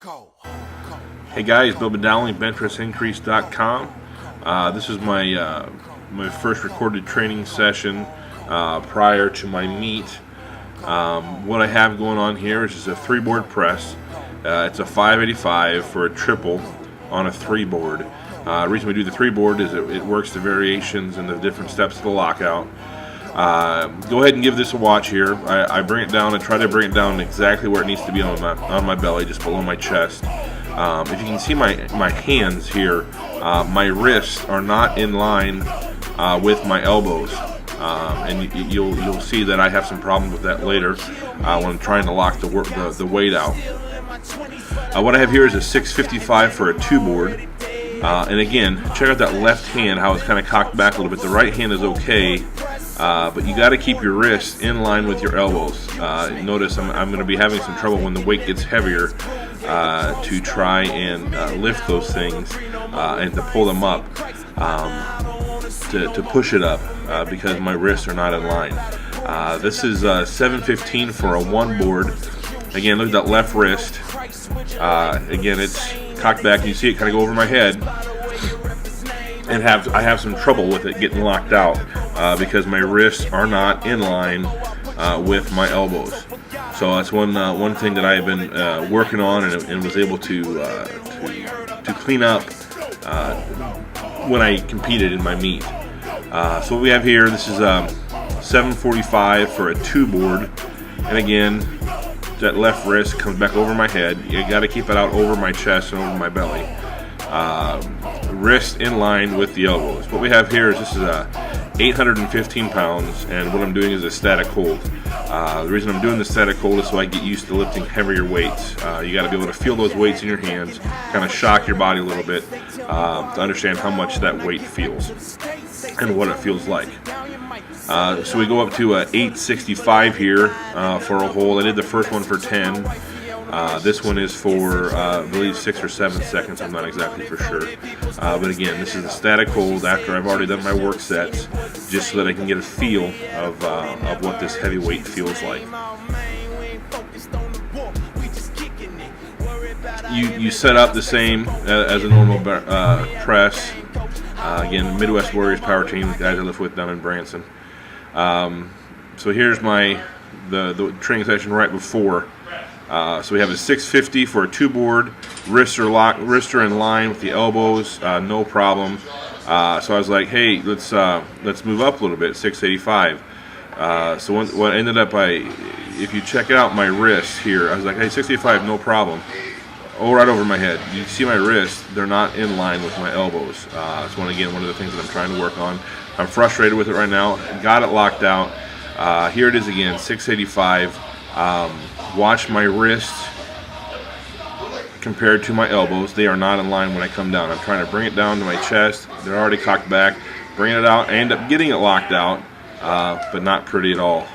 Hey guys, Bill Bedowling, BenchPressIncrease.com. This is my first recorded training session prior to my meet. What I have going on here is just a 3-board press. It's a 585 for a triple on a 3-board. The reason we do the 3-board is it works the variations and the different steps of the lockout. Go ahead and give this a watch here. I bring it down and try to bring it down exactly where it needs to be on my belly, just below my chest. If you can see my hands here, my wrists are not in line with my elbows, and you'll see that I have some problems with that later when I'm trying to lock the weight out. What I have here is a 655 for a 2-board. And again, check out that left hand, how it's kind of cocked back a little bit. The right hand is okay, but you got to keep your wrists in line with your elbows. Notice I'm going to be having some trouble when the weight gets heavier to try and lift those things and to pull them up, to push it up because my wrists are not in line. This is 715 for a 1-board. Again, look at that left wrist. Again, it's cocked back. You see it kind of go over my head, and I have some trouble with it getting locked out because my wrists are not in line with my elbows. So that's one thing that I have been working on and was able to clean up when I competed in my meet. So what we have here, this is 745 for a 2-board, and again, that left wrist comes back over my head. You got to keep it out over my chest and over my belly. Wrist in line with the elbows. What we have here is this is 815 pounds, and what I'm doing is a static hold. The reason I'm doing the static hold is so I get used to lifting heavier weights. You got to be able to feel those weights in your hands, kind of shock your body a little bit to understand how much that weight feels and what it feels like. So we go up to 865 here for a hold. I did the first one for 10. This one is for, I believe, 6 or 7 seconds. I'm not exactly for sure. But again, this is a static hold after I've already done my work sets, just so that I can get a feel of what this heavy weight feels like. You set up the same as a normal press. Again, Midwest Warriors Power Team, the guys I live with down in Branson. So here's the training session right before. So we have a 650 for a 2-board. Wrists are in line with the elbows, no problem. So I was like, hey, let's move up a little bit, 685. So what ended up, if you check out my wrist here, I was like, hey, 685, no problem. Oh, right over my head. You see my wrists, they're not in line with my elbows. It's one of the things that I'm trying to work on. I'm frustrated with it right now. Got it locked out. Here it is again, 685. Watch my wrists compared to my elbows. They are not in line when I come down. I'm trying to bring it down to my chest. They're already cocked back. Bring it out. I end up getting it locked out, but not pretty at all.